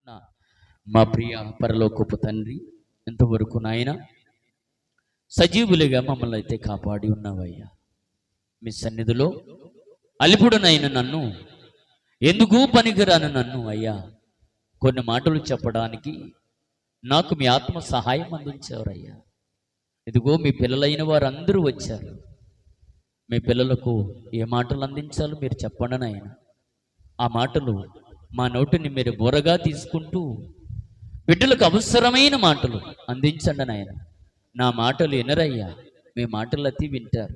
నా మా ప్రియ పరలోకపు తండ్రి, ఇంతవరకు నాయన సజీవులుగా మమ్మల్ని అయితే కాపాడి ఉన్నావయ్యా. మీ సన్నిధిలో అలిపుడునైన నన్ను, ఎందుకు పనికిరాను నన్ను అయ్యా కొన్ని మాటలు చెప్పడానికి నాకు మీ ఆత్మ సహాయం అందించేవారయ్యా. ఇదిగో మీ పిల్లలైన వారందరూ వచ్చారు. మీ పిల్లలకు ఏ మాటలు అందించాలో మీరు చెప్పండి నాయన. ఆ మాటలు మా నోటిని మీరు బోరగా తీసుకుంటూ బిడ్డలకు అవసరమైన మాటలు అందించండి నాయన. నా మాటలు వినరయ్యా, మీ మాటలు అతి వింటారు.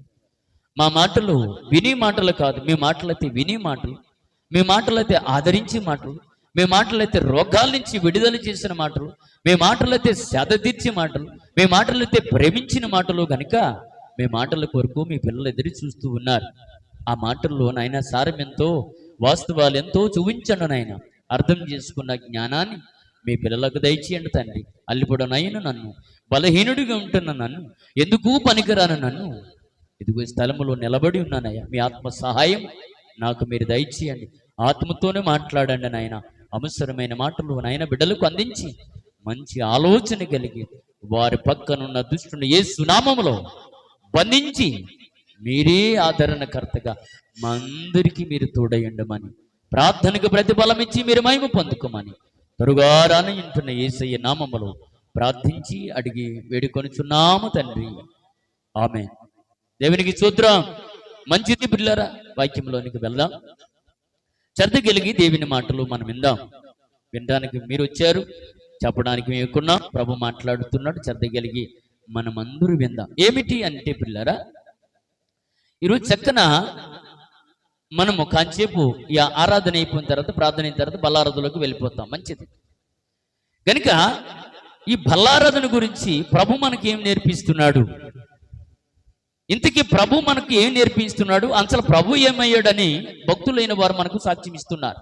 మా మాటలు విని మాటలు కాదు, మీ మాటలైతే విని మాటలు, మీ మాటలైతే ఆదరించే మాటలు, మీ మాటలైతే రోగాల నుంచి విడుదల చేసిన మాటలు, మీ మాటలైతే సేద తీర్చే మాటలు, మీ మాటలైతే ప్రేమించిన మాటలు కనుక మీ మాటల కొరకు మీ పిల్లలు ఎదురు చూస్తూ ఉన్నారు. ఆ మాటల్లో నాయన సారం ఎంతో, వాస్తవాలు ఎంతో చూపించండి నాయన. అర్థం చేసుకున్న జ్ఞానాన్ని మీ పిల్లలకు దయచేయండి తండ్రి. అల్లిపొడనైన నన్ను, బలహీనుడిగా ఉంటున్న నన్ను, ఎందుకు పనికిరాను నన్ను, ఇదిగో స్థలములో నిలబడి ఉన్నానయ్యా. మీ ఆత్మ సహాయం నాకు మీరు దయచేయండి. ఆత్మతోనే మాట్లాడండి నాయన. అవసరమైన మాటలు నాయన బిడ్డలకు అందించి మంచి ఆలోచన కలిగి వారి పక్కనున్న దుష్టుని యేసు నామములో బంధించి మీరే ఆదరణకర్తగా మా అందరికీ మీరు తోడయండమని, ప్రార్థనకు ప్రతిఫలం ఇచ్చి మీరు మహిమ పొందుకోమని తరుగారాని ఇంటున్న యేసయ్య నామములో ప్రార్థించి అడిగి వేడుకొనుచున్నాము తండ్రి, ఆమేన్. దేవునికి స్తోత్రం. మంచిది పిల్లరా, వాక్యంలోనికి వెళ్దాం. శ్రద్ధ కలిగి దేవుని మాటలు మనం విందాం. వినడానికి మీరు వచ్చారు, చెప్పడానికి మేముకున్నాం. ప్రభు మాట్లాడుతున్నాడు. శ్రద్ధ కలిగి మనమందరూ విందాం. ఏమిటి అంటే పిల్లరా, ఈరోజు చక్కన మనము కాంచేపు ఈ ఆరాధన అయిపోయిన తర్వాత, ప్రార్థన అయిన తర్వాత బల్లారాధనలోకి వెళ్ళిపోతాం. మంచిది. కనుక ఈ బల్లారాధన గురించి ప్రభు మనకి ఏం నేర్పిస్తున్నాడు, ఇంతకీ ప్రభు మనకు ఏం నేర్పిస్తున్నాడు, అసలు ప్రభు ఏమయ్యాడని భక్తులైన వారు మనకు సాక్ష్యం ఇస్తున్నారు.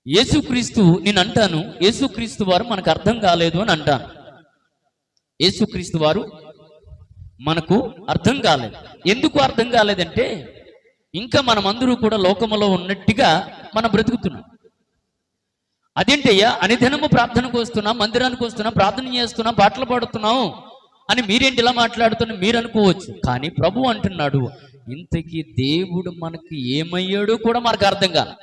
యేసుక్రీస్తు, నేను అంటాను, యేసుక్రీస్తు వారు మనకు అర్థం కాలేదు అని అంటాను. యేసుక్రీస్తు వారు మనకు అర్థం కాలేదు. ఎందుకు అర్థం కాలేదంటే, ఇంకా మనమందరూ కూడా లోకములో ఉన్నట్టుగా మనం బ్రతుకుతున్నాం. అదేంటయ్యా, అనుదినము ప్రార్థనకు వస్తున్నాం, మందిరానికి వస్తున్నాం, ప్రార్థన చేస్తున్నాం, పాటలు పాడుతున్నాం అని మీరేంటి ఇలా మాట్లాడుతున్నా మీరు అనుకోవచ్చు. కానీ ప్రభు అంటున్నాడు, ఇంతకీ దేవుడు మనకి ఏమయ్యాడో కూడా మనకు అర్థం కాదు.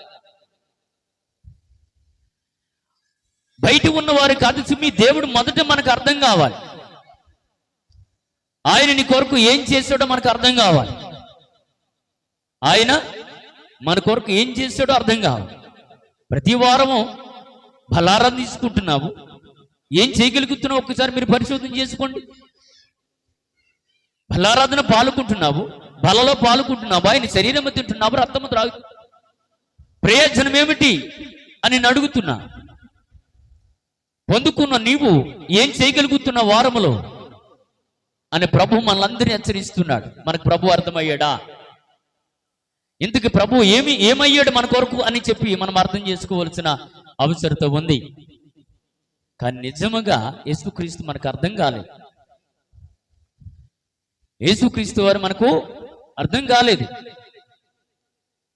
బయట ఉన్నవారు కాదు సుమి, దేవుడు మొదట మనకు అర్థం కావాలి. ఆయన నీ కొరకు ఏం చేశాడో మనకు అర్థం కావాలి. ఆయన మన కొరకు ఏం చేశాడో అర్థం కావాలి. ప్రతి వారము బలారం తీసుకుంటున్నావు, ఏం చేయగలుగుతున్నావు ఒక్కసారి మీరు పరిశోధన చేసుకోండి. బలారాధన పాల్గొంటున్నావు, బలలో పాల్గొంటున్నావు, ఆయన శరీరం తింటున్నావు, రక్తము త్రాగు, ప్రయోజనం ఏమిటి అని నేను అడుగుతున్నా. పొందుకున్న నీవు ఏం చేయగలుగుతున్న వారములో అని ప్రభు మనలందరినీ హెచ్చరిస్తున్నాడు. మనకు ప్రభు అర్థమయ్యాడా, ఇంతకు ప్రభు ఏమయ్యాడు మన కొరకు అని చెప్పి మనం అర్థం చేసుకోవాల్సిన అవసరత ఉంది. కానీ నిజముగా యేసుక్రీస్తు మనకు అర్థం కాలేదు. యేసుక్రీస్తు వారు మనకు అర్థం కాలేదు.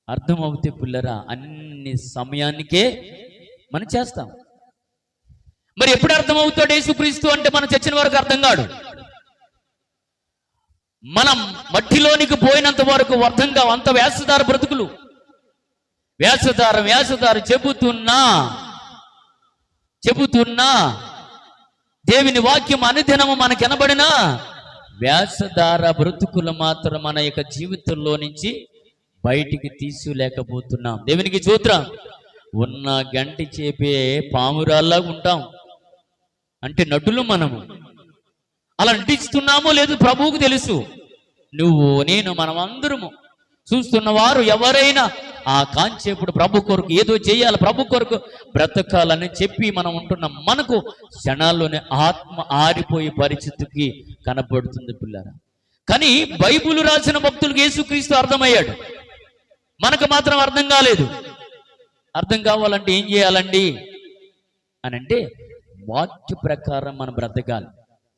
అర్థం అవుతే పిల్లరా అన్ని సమయానికే మనం చేస్తాం. మరి ఎప్పుడు అర్థం అవుతాడు యేసుక్రీస్తు అంటే, మనం చచ్చిన వరకు అర్థం కాడు. మనం మట్టిలోనికి పోయినంత వరకు అర్థం కావు. అంత వేషధార బ్రతుకులు, వేషధార చెబుతున్నా దేవుని వాక్యం అనుదినము మనకు వినబడినా వేషధార బ్రతుకులు మాత్రం మన యొక్క జీవితంలో నుంచి బయటికి తీసుకోలేకపోతున్నాం. దేవునికి స్తోత్రం. ఉన్న గంటి చేపే పామురాల్లా ఉంటాం. అంటే నటులు మనము. అలా నటిస్తున్నామో లేదు ప్రభువుకు తెలుసు. నువ్వు, నేను, మనం అందరము చూస్తున్న వారు ఎవరైనా ఆ కాంచేపుడు ప్రభు కొరకు ఏదో చేయాలి, ప్రభు కొరకు బ్రతకాలని చెప్పి మనం ఉంటున్న మనకు క్షణాల్లోనే ఆత్మ ఆరిపోయే పరిస్థితికి కనబడుతుంది పిల్లరా. కానీ బైబిల్ రాసిన భక్తులకు యేసుక్రీస్తు అర్థమయ్యాడు, మనకు మాత్రం అర్థం కాలేదు. అర్థం కావాలంటే ఏం చేయాలండి అని అంటే, వాక్య ప్రకారం మనం బ్రతకాలి.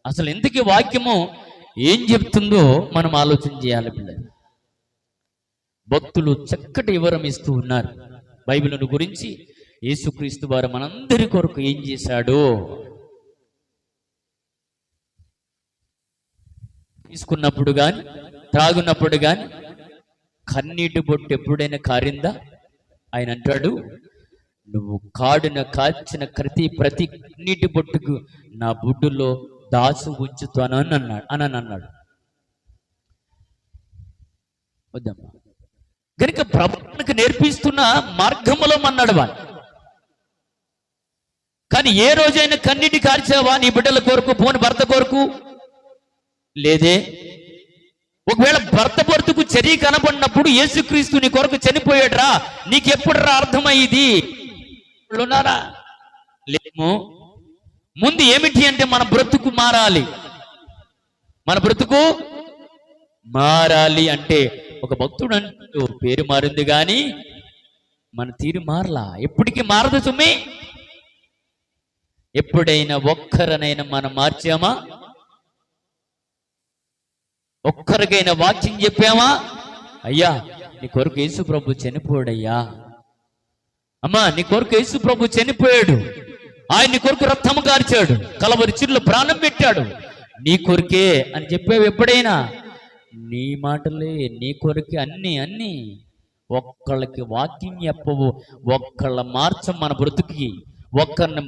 అసలు ఎందుకు వాక్యము ఏం చెప్తుందో మనం ఆలోచన చేయాలి పిల్లలు. భక్తులు చక్కటి వివరం ఇస్తూ ఉన్నారు బైబిల్ గురించి. యేసుక్రీస్తు వారు మనందరి కొరకు ఏం చేశాడు? తీసుకున్నప్పుడు కానీ త్రాగున్నప్పుడు కానీ కన్నీటి బొట్టు ఎప్పుడైనా కారిందా? ఆయన అంటాడు, నువ్వు కాడున కాల్చిన ప్రతి కన్నీటి బొట్టుకు నా బుడ్డులో దాసు ఉంచుతాను అని అన్నాడు. వద్దమ్మా. కనుక ప్రభువునికి నేర్పిస్తున్న మార్గములో మన్నాడు వాడు. కానీ ఏ రోజైనా కన్నీటి కార్చావా నీ బిడ్డల కొరకు, పోని భర్త కొరకు? లేదే. ఒకవేళ భర్త బ్రతుకు చర్య కనబడినప్పుడు యేసుక్రీస్తు నీ కొరకు చనిపోయాడురా, నీకెప్పుడురా అర్థమయ్యేది? ఉన్నారా? లేము. ముందు ఏమిటి అంటే మన బ్రతుకు మారాలి. మన బ్రతుకు మారాలి అంటే ఒక భక్తుడు అంటూ పేరు మారింది కానీ మన తీరు మారలా. ఎప్పటికీ మారదు సుమ్మి. ఎప్పుడైనా ఒక్కరనైనా మనం మార్చామా? ఒక్కరికైనా వాక్యం చెప్పామా? అయ్యా నీ కొరకు యేసు ప్రభు చనిపోయాడయ్యా, అమ్మా నీ కొరకు యేసు ప్రభు చనిపోయాడు, ఆయన నీ కొరకు రక్తము కార్చాడు, కలవరి చిరులో ప్రాణం పెట్టాడు నీ కొరికే అని చెప్పావు ఎప్పుడైనా? నీ మాటలే నీ కొరకే అన్ని ఒక్కళ్ళకి వాక్యం చెప్పవు, ఒక్కళ్ళ మార్చం మన బ్రతుకి. ఒక్కరిని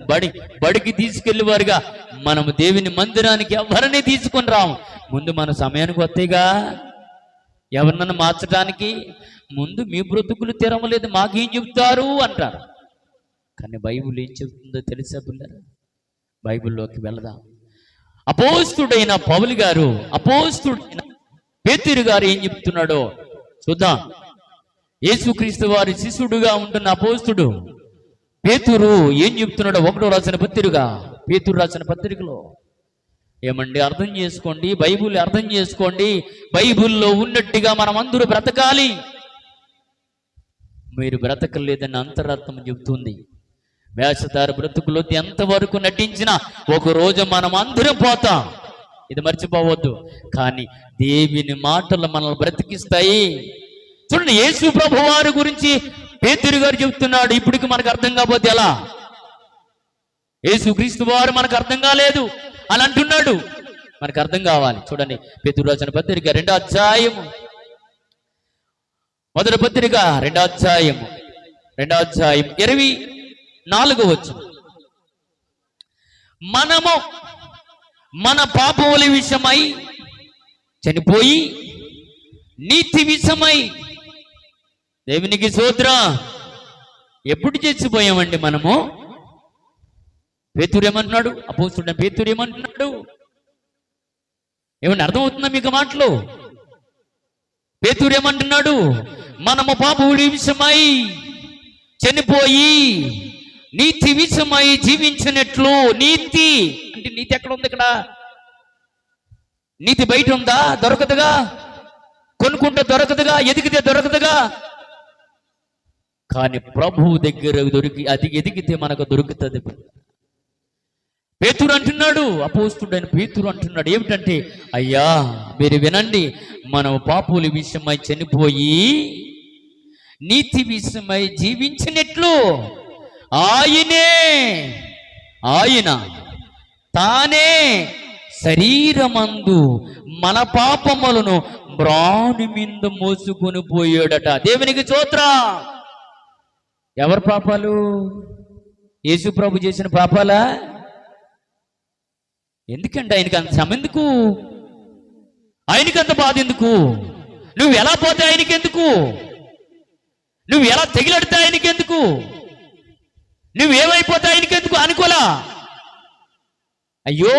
బడికి తీసుకెళ్ళేవారుగా మనము దేవుని మందిరానికి ఎవరిని తీసుకొని రాము. ముందు మన సమయానికి వస్తేగా ఎవరినన్నా మార్చడానికి. ముందు మీ బ్రతుకులు తెరవలేదు మాకేం చెప్తారు అంటారు. కానీ బైబిల్ ఏం చెప్తుందో తెలుసా పిల్లరా? బైబిల్లోకి వెళదాం. అపోస్తుడైన పౌలు గారు, అపోస్తుడైన పేతురు గారు ఏం చెప్తున్నాడో చూద్దాం. యేసుక్రీస్తు వారి శిష్యుడుగా ఉంటున్న అపోస్తుడు పేతురు ఏం చెప్తున్నాడో పేతురు రాసిన పత్రికలో ఏమండి అర్థం చేసుకోండి, బైబిల్ అర్థం చేసుకోండి. బైబిల్లో ఉన్నట్టుగా మనం అందరూ బ్రతకాలి. మీరు బ్రతకలేదని అంతరార్థం చెబుతుంది. వేషధార బ్రతుకులో ఎంతవరకు నటించినా ఒక రోజు మనం అందరం పోతాం, ఇది మర్చిపోవద్దు. కానీ దేవుని మాటలు మనల్ని బ్రతికిస్తాయి. చూడండి, యేసు ప్రభు వారి గురించి పేతురు గారు చెబుతున్నాడు. ఇప్పటికి మనకు అర్థం కాకపోతే ఎలా? యేసుక్రీస్తు వారు మనకు అర్థం కాలేదు అని అంటున్నాడు. మనకు అర్థం కావాలి. చూడండి, పేతురు రాసిన పత్రిక 2వ అధ్యాయము, మొదటి పత్రిక 2వ అధ్యాయము 24వ వచనం. మనము మన పాపముల విషయమై చనిపోయి నీతి విషయమై, దేవునికి స్తోత్రం, ఎప్పుడు చచ్చిపోయామండి మనము? పేతురు ఏమంటున్నాడు? అపోస్తుడైన పేతురు ఏమంటున్నాడు? ఏమన్నా అర్థమవుతుందా మీకు మాటలు? పేతురు ఏమంటున్నాడు? మనము పాపముల విషయమై చనిపోయి నీతి విషయమై జీవించినట్లు. నీతి అంటే నీతి ఎక్కడ ఉంది? ఇక్కడ నీతి బయట ఉందా? దొరకదుగా. కొనుక్కుంటే దొరకదుగా, ఎదిగితే దొరకదుగా. కానీ ప్రభువు దగ్గర ఎదిగితే మనకు దొరుకుతుంది. పేతురు అంటున్నాడు, అపోస్తుడైన పేతురు అంటున్నాడు ఏమిటంటే, అయ్యా మీరు వినండి, మనం పాపుల విషయమై చనిపోయి నీతి విషయమై జీవించినట్లు ఆయన తానే శరీరమందు మన పాపములను బ్రాని మీద మోసుకొని పోయాడట. దేవునికి స్తోత్రం. ఎవరి పాపాలు? యేసు ప్రభు చేసిన పాపాలా? ఎందుకంటే ఆయనకి అంత శ్రమ ఎందుకు? ఆయనకి అంత బాధ ఎందుకు? నువ్వు ఎలా పోతే ఆయనకి ఎందుకు? నువ్వు ఎలా తెగిలడితే ఆయనకి ఎందుకు? నువ్వేమైపోతే ఆయనకి ఎందుకు అనుకోలా? అయ్యో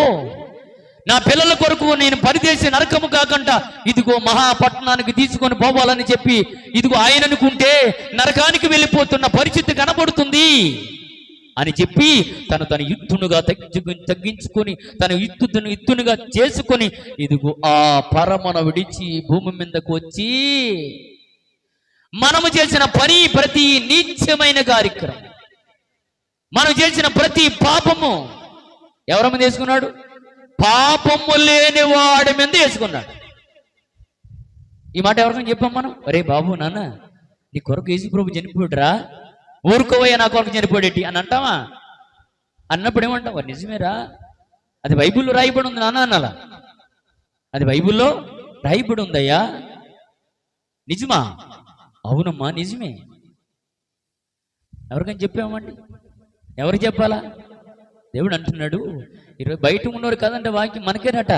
నా పిల్లల కొరకు నేను పనిచేసే నరకము కాకుండా ఇదిగో మహాపట్టణానికి తీసుకొని పోవాలని చెప్పి ఇదిగో ఆయన అనుకుంటే నరకానికి వెళ్ళిపోతున్న పరిస్థితి కనబడుతుంది అని చెప్పి తను యుద్ధునుగా తగ్గించుకొని తన యుద్ధునుగా చేసుకొని ఇదిగో ఆ పరమను విడిచి భూమి మీదకు వచ్చి మనము చేసిన పని, ప్రతి నీచమైన కార్యక్రమం, మనం చేసిన ప్రతి పాపము ఎవరి మీద వేసుకున్నాడు? పాపము లేని వాడి మీద వేసుకున్నాడు. ఈ మాట ఎవరికైనా చెప్పాం మనం? అరే బాబు నాన్న నీ కొరకు యేసు ప్రభు చనిపోయాడురా, ఊరుకోవయ్యా నా కొరకు చనిపోయేటి అని అంటావా? అన్నప్పుడు ఏమంటావు? నిజమేరా, అది బైబిల్లో రాయబడి ఉంది నాన్న అనాలా. అది బైబిల్లో రాయబడి ఉందయ్యా. నిజమా? అవునమ్మా నిజమే. ఎవరికైనా చెప్పామండి? ఎవరికి చెప్పాలా? దేవుడు అంటున్నాడు, ఈరోజు బయట ఉన్నవారు కదంటే వాక్యం మనకేనట.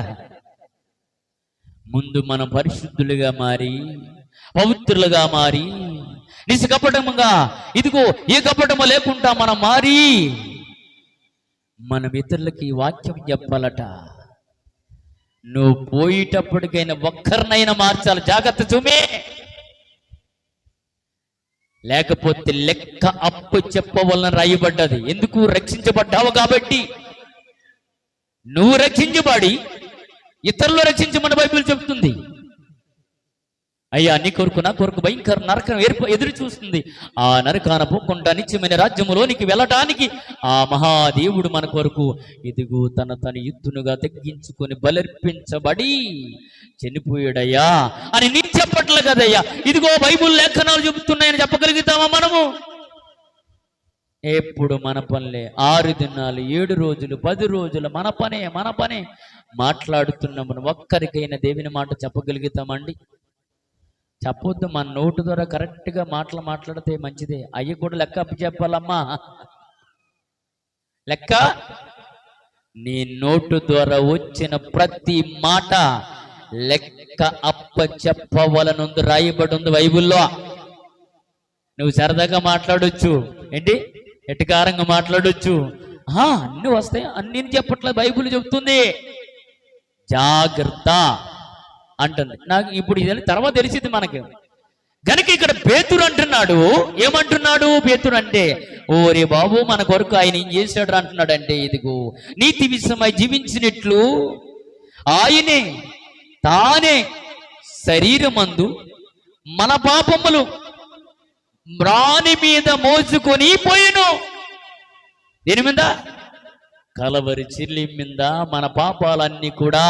ముందు మనం పరిశుద్ధులుగా మారి, పవిత్రులుగా మారి, నిష్కపటముగా, ఇదిగో ఏ కపటము లేకుండా మనం మారి మనం ఇతరులకి ఈ వాక్యం చెప్పాలట. నువ్వు పోయేటప్పటికైనా ఒక్కరినైనా మార్చాలి. జాగ్రత్త చూమే. లేకపోతే లెక్క అప్పు చెప్పవలన రాయబడ్డది. ఎందుకు? రక్షించబడ్డావు కాబట్టి. నువ్వు రక్షించబడి ఇతరులు రక్షించమని బైబిల్ చెప్తుంది. అయ్యా నీ కొరకు నా కొరకు భయంకర నరకం ఎదురు చూస్తుంది. ఆ నరకాన పోకుండా నిత్యమైన రాజ్యములోనికి వెళ్ళటానికి ఆ మహాదేవుడు మన కొరకు ఇదిగో తన యుద్ధునుగా తగ్గించుకొని బలర్పించబడి చనిపోయాడయ్యా అని నేను చెప్పట్లే కదయ్యా. ఇదిగో బైబిల్ లేఖనాలు చెబుతున్నాయని చెప్పగలుగుతామా మనము? ఎప్పుడు మన పనులే. 6 దినాలు 7 రోజులు 10 రోజులు మన పనే మాట్లాడుతున్నాము. ఒక్కరికైనా దేవుని మాట చెప్పగలుగుతామండి? చెప్పొద్దు. మన నోటు ద్వారా కరెక్ట్గా మాట్లాడితే మంచిదే. అయ్యి కూడా లెక్క అప్పు చెప్పాలమ్మా. లెక్క నీ నోటు ద్వారా వచ్చిన ప్రతి మాట లెక్క అప్ప చెప్పవలనుంది, రాయబడి ఉంది బైబిల్లో. నువ్వు సరదాగా మాట్లాడొచ్చు, ఏంటి ఎటకారంగా మాట్లాడొచ్చు, అన్ని వస్తాయి, అన్ని చెప్పట్లేదు. బైబిల్ చెప్తుంది జాగ్రత్త అంటుంది. నాకు ఇప్పుడు ఇది తర్వాత తెలిసింది మనకి. కనుక ఇక్కడ పేతురు అంటున్నాడు. ఏమంటున్నాడు పేతురు అంటే, ఓరే బాబు మన కొరకు ఆయన ఏం చేశాడు అంటున్నాడు. అంటే ఇదిగో నీతి విషయమై జీవించినట్లు ఆయనే తానే శరీరమందు మన పాపములు రాణి మీద మోసుకొని పోయిను. దేని మీద? కలవరి చిల్లి మీద మన పాపాలన్నీ కూడా.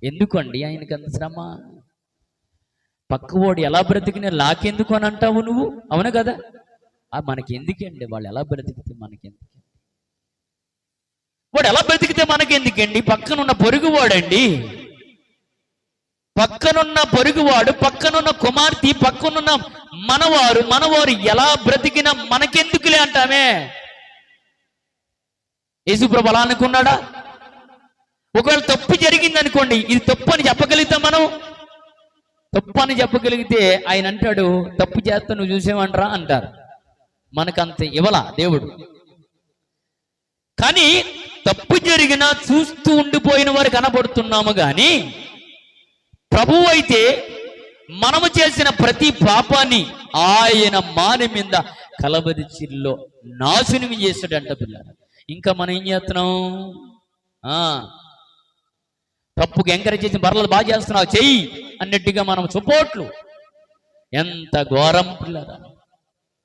ఎందుకండి ఆయనకి అంత శ్రమ? పక్కవాడు ఎలా బ్రతికినా నాకెందుకు అని అంటావు నువ్వు, అవును కదా? మనకి ఎందుకండి? వాళ్ళు ఎలా బ్రతికితే మనకెందుకు? వాడు ఎలా బ్రతికితే మనకెందుకండి? పక్కనున్న పొరుగువాడండి, పక్కనున్న పొరుగువాడు, పక్కనున్న కుమార్తె, పక్కనున్న మనవారు ఎలా బ్రతికినా మనకెందుకులే అంటామే. యేసుప్రభు అలా అనుకున్నాడా? ఒకవేళ తప్పు జరిగింది అనుకోండి, ఇది తప్పు అని చెప్పగలుగుతాం మనం? తప్పు అని చెప్పగలిగితే ఆయన అంటాడు, తప్పు చేస్తా నువ్వు చూసేవంటరా అంటారు. మనకంత ఇవ్వలా దేవుడు. కానీ తప్పు జరిగినా చూస్తూ ఉండిపోయిన వారు కనబడుతున్నాము. కానీ ప్రభువు అయితే మనము చేసిన ప్రతి పాపాన్ని ఆయన మాని మీద కలవరి చిల్లో నాశనం చేస్తాడంట పిల్లలు. ఇంకా మనం ఏం చేస్తున్నాం? తప్పుకి ఎంకరేజ్ చేసి బర్రలు బాగా చేస్తున్నావు చెయ్యి అన్నట్టుగా మనం సపోర్ట్లు. ఎంత ఘోరం పిల్లరా!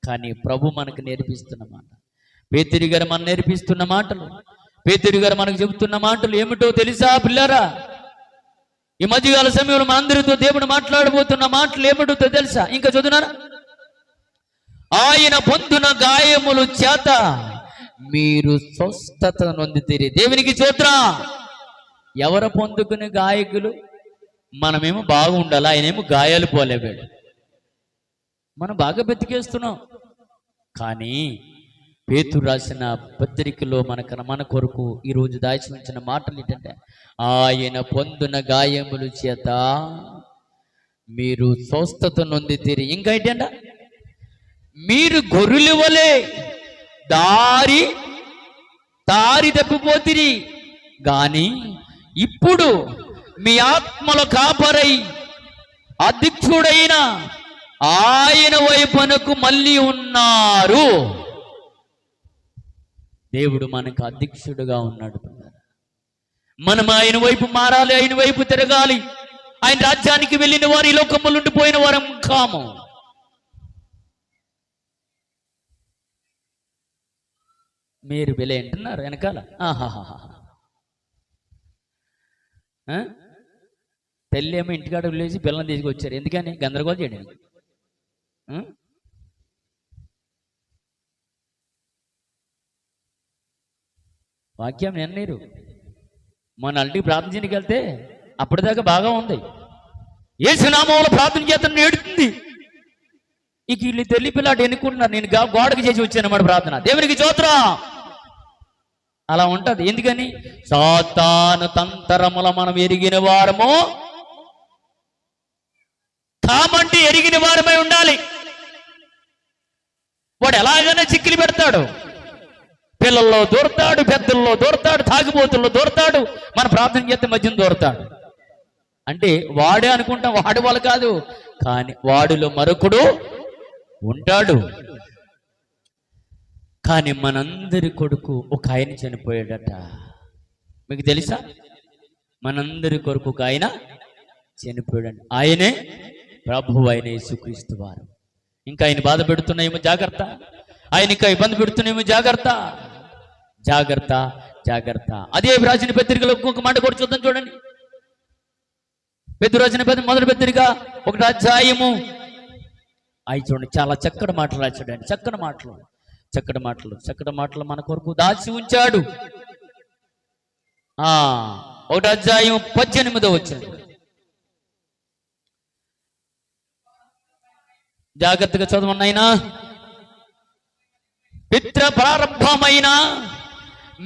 కానీ ప్రభు మనకు నేర్పిస్తున్న మాట, పేతురు గారు మనం నేర్పిస్తున్న మాటలు, పేతురు గారు మనకు చెబుతున్న మాటలు ఏమిటో తెలుసా పిల్లరా? ఈ మధ్యకాల సమయంలో మనందరితో దేవుడు మాట్లాడబోతున్న మాటలు ఏమిటో తెలుసా? ఇంకా చదువునారా? ఆయన పొందిన గాయములు చేత మీరు స్వస్థత నొందితిరి. దేవునికి స్తోత్రం. ఎవరు పొందుకునే గాయకులు? మనమేమో బాగుండాలి, ఆయనేమో గాయాలు పోలేవాడు. మనం బాగా బతికేస్తున్నాం. కానీ పేతురు రాసిన పత్రికలో మన కొరకు ఈరోజు దాచి ఉంచిన మాటలు ఏంటంటే, ఆయన పొందిన గాయముల చేత మీరు స్వస్థత నొందితిరి. ఇంకా ఏంటంట? మీరు గొర్రెల వలె దారి తప్పిపోతిరి, గాని ఇప్పుడు మీ ఆత్మల కాపరై అధ్యక్షుడైన ఆయన వైపునకు మళ్ళీ ఉన్నారు. దేవుడు మనకు అధ్యక్షుడుగా ఉన్నాడు. మనం ఆయన వైపు మారాలి, ఆయన వైపు తిరగాలి. ఆయన రాజ్యానికి వెళ్ళిన వారు ఈ లోకములో ఉండిపోయిన వారం కాము. మీరు వెళ్ళే అంటున్నారు వెనకాల. పెళ్ళి ఏమో ఇంటికాడ వెళ్ళేసి పిల్లల్ని తీసుకొచ్చారు. ఎందుకని? గందరగోళం చేయడానికి. వాక్యం వినలేరు. మన అల్టికి ప్రార్థన చేయడానికి వెళ్తే అప్పటిదాకా బాగా ఉంది, యేసు నామములో ప్రార్థన చేద్దాం ఏడుతుంది. ఇక వీళ్ళు తెల్లి పిల్లాడు ఎన్నుకుంటున్నారు, నేను గోడకి చేసి వచ్చానమాట ప్రార్థన, దేవునికి స్తోత్రం. అలా ఉంటది. ఎందుకని? సాతాను తంత్రముల మనం ఎరిగిన వారము కామంటే ఎరిగిన వారమై ఉండాలి. వాడు ఎలాగైనా చిక్కిలి పెడతాడు, పిల్లల్లో దూరతాడు, పెద్దల్లో దూరతాడు, తాగిపోతుల్లో దూరతాడు, మన ప్రార్థన చేస్తే మధ్యన దూరతాడు. అంటే వాడే అనుకుంటాం, వాడి వాళ్ళు కాదు, కానీ వాడిలో మరొకడు ఉంటాడు. కానీ మనందరి కొడుకు ఒక ఆయన చనిపోయాడట. మీకు తెలుసా? మనందరి కొరకు ఒక ఆయన చనిపోయాడు. ఆయనే ప్రభువు అయిన యేసుక్రీస్తు వారు. ఇంకా ఆయన బాధ పెడుతున్నాయేమో జాగ్రత్త, ఆయన ఇంకా ఇబ్బంది పెడుతున్నాయేమో జాగ్రత్త, జాగ్రత్త, జాగ్రత్త. అదే రాసిన పత్రికలో ఇంకొక మాట కూడా చూద్దాం, చూడండి. పేతురు రాసిన మొదటి పత్రిక 1వ అధ్యాయము. అవి చూడండి, చాలా చక్కటి మాటలు రాశాడు ఆయన. చక్కటి మాటలు, చక్కటి మాటలు, చక్కటి మాటలు మన కొరకు దాచి ఉంచాడు. 1వ అధ్యాయం 18వ వచనం. జాగ్రత్తగా చదవన్నైనా. పిత్ర ప్రారంభమైన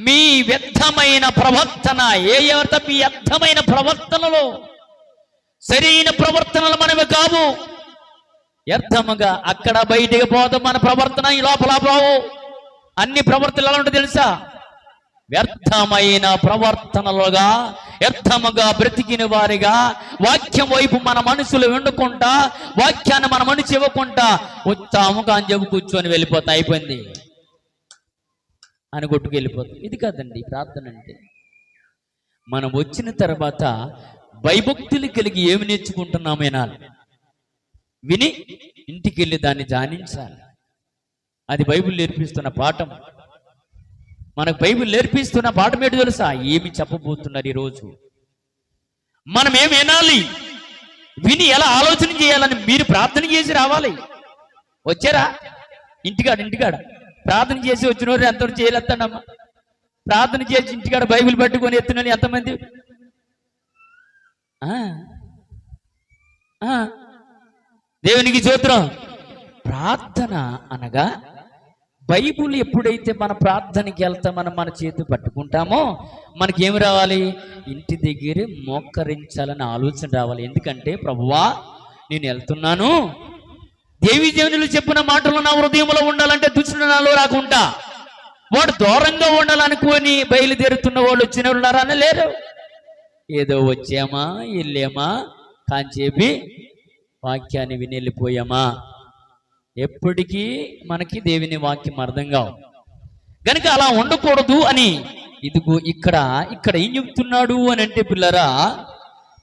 మీ వ్యర్థమైన ప్రవర్తన, మీ వ్యర్థమైన ప్రవర్తనలో సరైన ప్రవర్తనలు మనవి కావు. వ్యర్థముగా అక్కడ బయటికి పోతాం, మన ప్రవర్తన ఈ లోపల పోవు. అన్ని ప్రవర్తనలు ఎలా ఉంటాయి తెలుసా? వ్యర్థమైన ప్రవర్తనలుగా, వ్యర్థముగా బ్రతికిన వారిగా, వాక్యం వైపు మన మనసులు వండుకుంటా, వాక్యాన్ని మన మనసు ఇవ్వకుండా ఉత్సాహముగా అని చెప్పి కూర్చొని వెళ్ళిపోతా, అయిపోయింది అని కొట్టుకు వెళ్ళిపోతాం. ఇది కాదండి ప్రార్థన అంటే. మనం వచ్చిన తర్వాత భయభక్తులు కలిగి ఏమి నేర్చుకుంటున్నాం వినాలి, విని ఇంటికి వెళ్ళి దాన్ని ధ్యానించాలి. అది బైబిల్ నేర్పిస్తున్న పాఠం. మనకు బైబిల్ నేర్పిస్తున్న పాఠం ఏంటి తెలుసా? ఏమి చెప్పబోతున్నారు ఈరోజు, మనం ఏమి వినాలి, విని ఎలా ఆలోచన చేయాలని మీరు ప్రార్థన చేసి రావాలి. వచ్చారా? ఇంటికాడ ప్రార్థన చేసి వచ్చిన వారు ఎంతవరకు చేయలేస్తాడమ్మా? ప్రార్థన చేసి ఇంటికాడ బైబిల్ పట్టుకొని ఎత్తున ఎంతమంది? దేవునికి స్తోత్రం. ప్రార్థన అనగా బైబుల్ ఎప్పుడైతే మన ప్రార్థనకి వెళ్తా మన చేతి పట్టుకుంటామో మనకేమి రావాలి? ఇంటి దగ్గర మోకరించాలని ఆలోచన రావాలి. ఎందుకంటే ప్రభువా నేను వెళ్తున్నాను, దేవునులు చెప్పిన మాటలు నా హృదయంలో ఉండాలంటే దుష్టుడు నాలో రాకుండా వాడు దూరంగా ఉండాలనుకొని బయలుదేరుతున్న వాళ్ళు వచ్చిన ఉన్నారా అని లేరు. ఏదో వచ్చామా వెళ్ళామా కాంచేపి వాక్యాన్ని విని వెళ్ళిపోయామా, ఎప్పటికీ మనకి దేవుని వాక్యం అర్థం కావు. కనుక అలా ఉండకూడదు అని ఇదిగో ఇక్కడ ఏం చెప్తున్నాడు అని అంటే, పిల్లరా,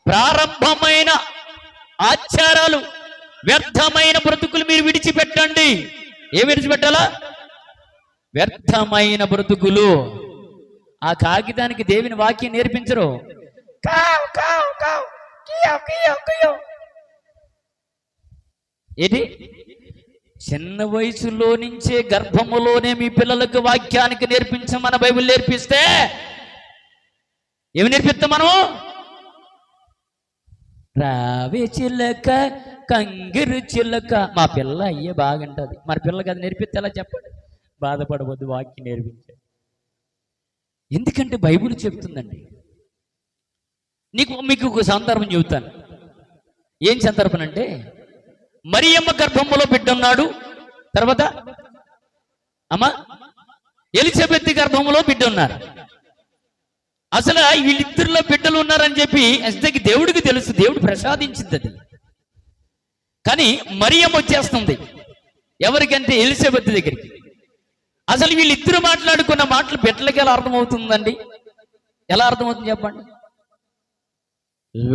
ప్రారంభమైన ఆచారాలు, వ్యర్థమైన బ్రతుకులు మీరు విడిచిపెట్టండి. ఏం విడిచిపెట్టాలా? వ్యర్థమైన బ్రతుకులు. ఆ కాగితానికి దేవుని వాక్యం నేర్పించరు. ఏంటి? చిన్న వయసులో నుంచే గర్భములోనే మీ పిల్లలకు వాక్యానికి నేర్పించమని బైబిల్ నేర్పిస్తే ఏమి నేర్పిస్తాం మనము? రావే చిల్లక కంగిరు చిల్లక. మా పిల్ల అయ్యే బాగుంటుంది, మన పిల్లకి అది నేర్పిస్తే ఎలా చెప్పండి? బాధపడవద్దు, వాక్యం నేర్పించే. ఎందుకంటే బైబిల్ చెప్తుందండి. మీకు ఒక సందర్భం చెబుతాను. ఏం సందర్భం అంటే, మరియమ్మ గర్భంలో బిడ్డ ఉన్నాడు, తర్వాత ఎలిజబెత్ గర్భంలో బిడ్డ ఉన్నారు. అసలు వీళ్ళిద్దరిలో బిడ్డలు ఉన్నారని చెప్పి అసలు దేవుడికి తెలుసు, దేవుడు ప్రసాదించింది అది. కానీ మరియమ్మ వచ్చేస్తుంది ఎవరికంటే ఎలిజబెత్ దగ్గరికి. అసలు వీళ్ళిద్దరు మాట్లాడుకున్న మాటలు బిడ్డలకి ఎలా అర్థమవుతుందండి? ఎలా అర్థమవుతుంది చెప్పండి?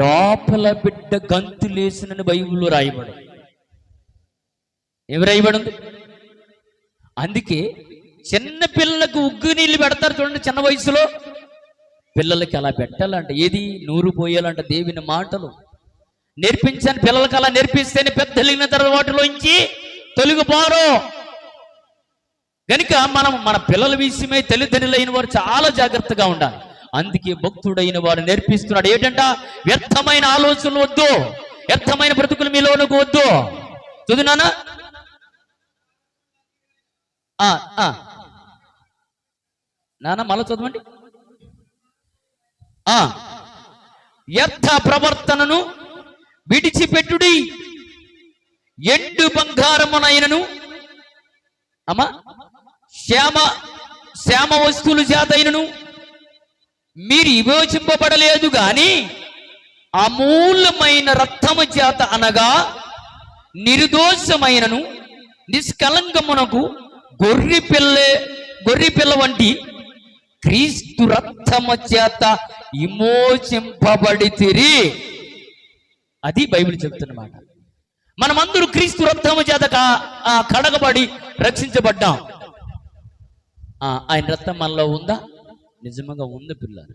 లోపల బిడ్డ గంతులేసినని బైబిల్లో రాయబడి, ఏమి రాయబడింది? అందుకే చిన్న పిల్లలకు ఉగ్గు నీళ్ళు పెడతారు చూడండి, చిన్న వయసులో పిల్లలకి అలా పెట్టాలంట. ఏది? నూరు పోయాలంట దేవుని మాటలు నేర్పించని పిల్లలకి అలా నేర్పిస్తేనే పెద్దలిగిన తర్వాత వాటిలోంచి తొలగిపోరు. కనుక మనం మన పిల్లల విషయమై తల్లిదండ్రులైన వారు చాలా జాగ్రత్తగా ఉండాలి. అందుకే భక్తుడైన వారు నేర్పిస్తున్నాడు ఏంటంట, వ్యర్థమైన ఆలోచనలు వద్దు, వ్యర్థమైన బ్రతుకులు మీలోనికి వద్దు. చదువునానా నాన్న మళ్ళా చదవండి. వ్యర్థ ప్రవర్తనను విడిచిపెట్టుడి, ఎండు బంగారమునైనను అమ్మా శ్యామ వస్తువులు చేతైనను మీరు విమోచింపబడలేదు గాని అమూల్యమైన రక్తము చేత అనగా నిర్దోషమైనను నిష్కలంకమునకు గొర్రె పిల్ల వంటి క్రీస్తు రక్తము చేత విమోచింపబడితిరి. అది బైబిల్ చెప్తున్నమాట. మనమందరూ క్రీస్తు రక్తము చేత కడగబడి రక్షించబడ్డాం. ఆయన రక్తం మనలో ఉందా? నిజంగా ఉంది పిల్లలు.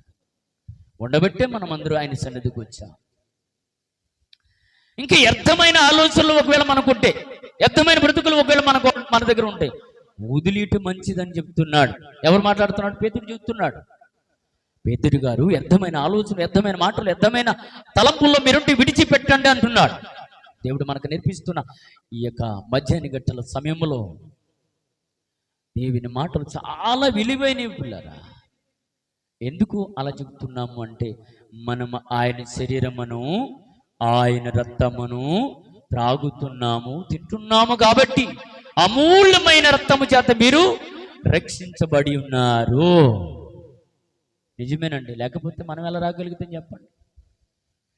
ఉండబట్టే మనం అందరూ ఆయన సన్నిధికి వచ్చాం. ఇంకా వ్యర్థమైన ఆలోచనలు ఒకవేళ మనకుంటే, వ్యర్థమైన బ్రతుకులు ఒకవేళ మన దగ్గర ఉంటే వదిలిట మంచిదని చెప్తున్నాడు. ఎవరు మాట్లాడుతున్నాడు? పేతురు చెప్తున్నాడు. పేతురు గారు వ్యర్థమైన ఆలోచన, వ్యర్థమైన మాటలు, వ్యర్థమైన తలంపుల్లో మీరుంటే విడిచిపెట్టండి అంటున్నాడు. దేవుడు మనకు నేర్పిస్తున్న ఈ యొక్క మధ్యాహ్న గంటల సమయంలో దేవుని మాటలు చాలా విలువైనవి పిల్లరా. ఎందుకు అలా చెప్తున్నాము అంటే, మనం ఆయన శరీరమును ఆయన రక్తమును త్రాగుతున్నాము, తింటున్నాము కాబట్టి అమూల్యమైన రక్తము చేత మీరు రక్షించబడి ఉన్నారు. నిజమేనండి. లేకపోతే మనం ఎలా రాగలుగుతాం చెప్పండి?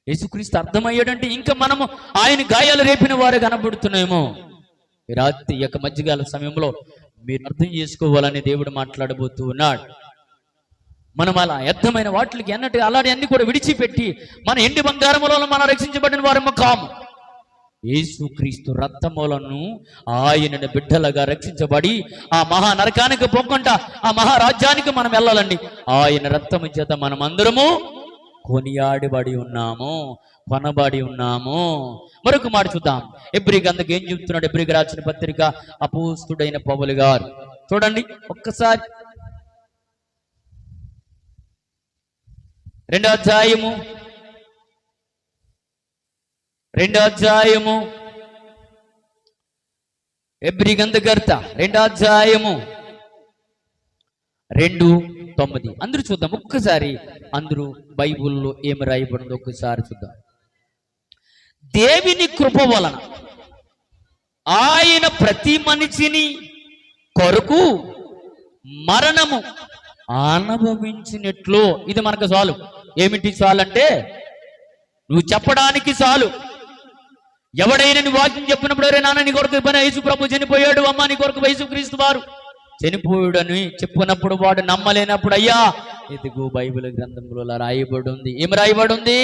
యేసుక్రీస్తు అర్థమయ్యాడంటే ఇంకా మనము ఆయన గాయాలు రేపిన వారు కనబడుతున్నాయేమో. ఈ రాత్రి యొక్క మధ్యకాల సమయంలో మీరు అర్థం చేసుకోవాలని దేవుడు మాట్లాడబోతూ ఉన్నాడు. మనం అలా వ్యర్థమైన వాటికి అన్నట్టు అలాంటి అన్ని కూడా విడిచిపెట్టి మన ఎండి బంగారములను మనం రక్షించబడిన వారము కాము. యేసుక్రీస్తు రక్తములను ఆయనను బిడ్డలుగా రక్షించబడి ఆ మహా నరకానికి పోకుండా ఆ మహారాజ్యానికి మనం వెళ్ళాలండి. ఆయన రక్తము చేత మనం అందరము కొనియాడబడి ఉన్నాము, కొనబడి ఉన్నాము. మరొక మాట చూద్దాం. ఎబ్రిగి అందుకు ఏం చెప్తున్నాడు? ఎబ్రిగి రాసిన పత్రిక అపోస్తుడైన పౌలు గారు చూడండి ఒక్కసారి. 2వ అధ్యాయము ఎబ్రిగి అందుకర్త 2వ అధ్యాయము 2:9 అందరూ చూద్దాం ఒక్కసారి. అందరూ బైబుల్లో ఏమి రాయబడిందో ఒక్కసారి చూద్దాం. దేవుని కృప వలన ఆయన ప్రతి మనిషిని కొరకు మరణము అనుభవించినట్లు. ఇది మనకు చాలు. ఏమిటి చాలు అంటే, నువ్వు చెప్పడానికి చాలు. ఎవడైనా నీ వాక్యం చెప్పినప్పుడు, ఎవరైనా నాన్న నీ కొరకు యేసు ప్రభు చనిపోయాడు, అమ్మ నీ కొరకు యేసుక్రీస్తు వారు చనిపోయాడని చెప్పినప్పుడు వాడు నమ్మలేనప్పుడు, అయ్యా ఇదిగో బైబిల్ గ్రంథంలో రాయబడి ఉంది. ఏమి రాయబడి ఉంది?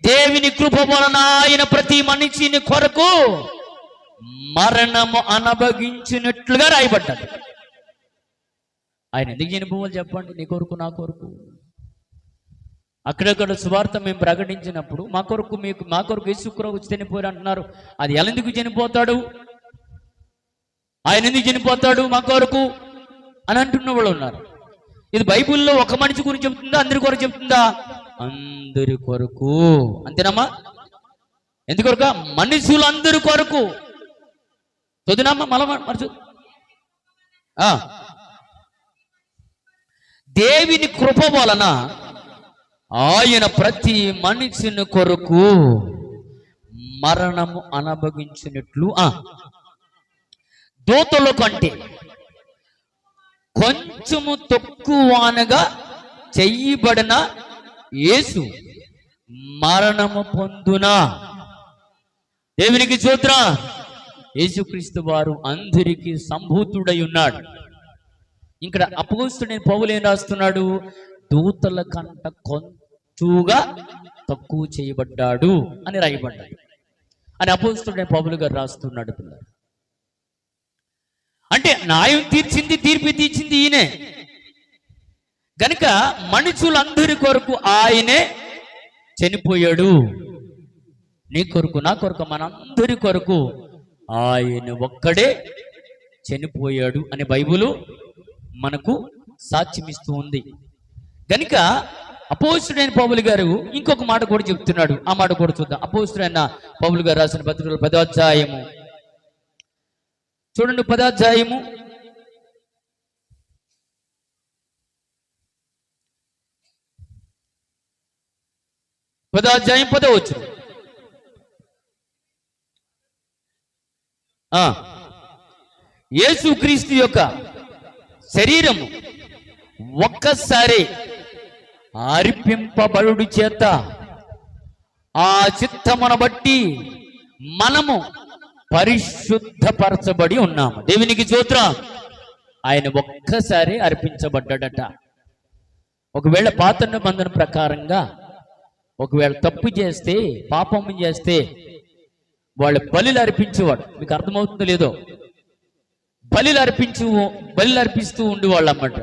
దేవుని కృప వలన ఆయన ప్రతి మనిషిని కొరకు మరణము అనుభవించినట్లుగా రాయబడ్డాడు. ఆయన ఎందుకు చనిపోవాలి చెప్పండి? నీ కొరకు, నా కొరకు. అక్కడక్కడ సువార్త మేము ప్రకటించినప్పుడు మా కొరకు యేసు కొరకు చనిపోయారు అంటున్నారు. అది ఎలా ఎందుకు చనిపోతాడు? ఆయన ఎందుకు చనిపోతాడు మా కొరకు అని అంటున్న వాళ్ళు ఉన్నారు. ఇది బైబిల్లో ఒక మనిషి గురించి చెప్తుందా? అందరి కొరకు చెప్తుందా? అందరి కొరకు. అంతేనమ్మా? ఎందుకొరక? మనుషులందరి కొరకు. చదువునమ్మా మళ్ళా మరచు. దేవుని కృప వలన ఆయన ప్రతి మనిషిని కొరకు మరణము అనుభవించినట్లు దూతల కంటే కొంచెము తక్కువగా చెయ్యబడిన యేసు మరణము పొందునా. దేవునికి స్తోత్రం. యేసుక్రీస్తు వారు అందరికీ సంభూతుడై ఉన్నాడు. ఇక్కడ అపోస్తలుడైన పౌలు ఏం రాస్తున్నాడు? దూతల కంట కొంచెంగా తక్కువ చేయబడ్డాడు అని రాయబడ్డాడు అని అపోస్తలుడైన పౌలు గారు రాస్తున్నాడు పిల్లలు. అంటే న్యాయం తీర్చింది, తీర్పు తీర్చింది ఈయనే. గనుక మనుషులందరి కొరకు ఆయనే చనిపోయాడు. నీ కొరకు, నా కొరకు, మనందరి కొరకు ఆయన ఒక్కడే చనిపోయాడు అని బైబిలు మనకు సాక్ష్యమిస్తూ ఉంది. కనుక అపోస్తుడైన పౌలు గారు ఇంకొక మాట కూడా చెప్తున్నాడు. ఆ మాట కూడా చూద్దాం. అపోస్తుడైన పౌలు గారు రాసిన పత్రికలో 10వ అధ్యాయము చూడండి. 10వ అధ్యాయము 10వ వచనం. యేసుక్రీస్తు యొక్క శరీరము ఒక్కసారి అర్పింపబడుట చేత ఆ చిత్తమును బట్టి మనము పరిశుద్ధపరచబడి ఉన్నాము. దేవునికి స్తోత్రం. ఆయన ఒక్కసారి అర్పించబడ్డాడట. ఒకవేళ పాత నిబంధన ప్రకారంగా ఒకవేళ తప్పు చేస్తే, పాపం చేస్తే వాళ్ళు బలిలు అర్పించేవాడు. మీకు అర్థమవుతుందో లేదో, బలిలు అర్పిస్తూ ఉండేవాళ్ళు అన్నమాట.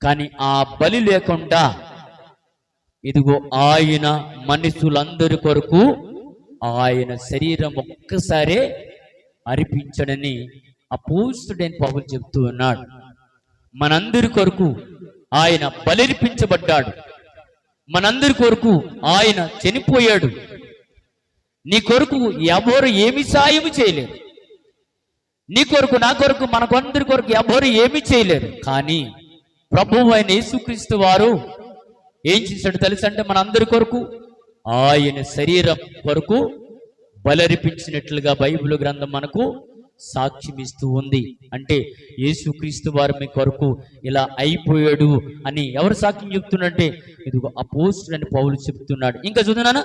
కానీ ఆ బలి లేకుండా ఇదిగో ఆయన మనుషులందరి కొరకు ఆయన శరీరం ఒక్కసారే అర్పించడని అపోస్తుడైన పౌలు చెప్తూ ఉన్నాడు. మనందరి కొరకు ఆయన బలిర్పించబడ్డాడు. మనందరి కొరకు ఆయన చనిపోయాడు. నీ కొరకు ఎవరు ఏమి సాయం చేయలేరు. నీ కొరకు, నా కొరకు, మనకందరి కొరకు ఎవరు ఏమి చేయలేరు. కానీ ప్రభువు అయిన యేసుక్రీస్తు వారు ఏం చేశాడు తెలుసంటే, మనందరి కొరకు ఆయన శరీరం కొరకు బలర్పించినట్లుగా బైబిల్ గ్రంథం మనకు సాక్ష్యం ఇస్తూ ఉంది. అంటే యేసుక్రీస్తు వారు మీ కొరకు ఇలా అయిపోయాడు అని ఎవరు సాక్ష్యం చెప్తున్నట్టే, ఇదిగో అపోస్తుడైన పౌలు చెప్తున్నాడు. ఇంకా చూద్దానా,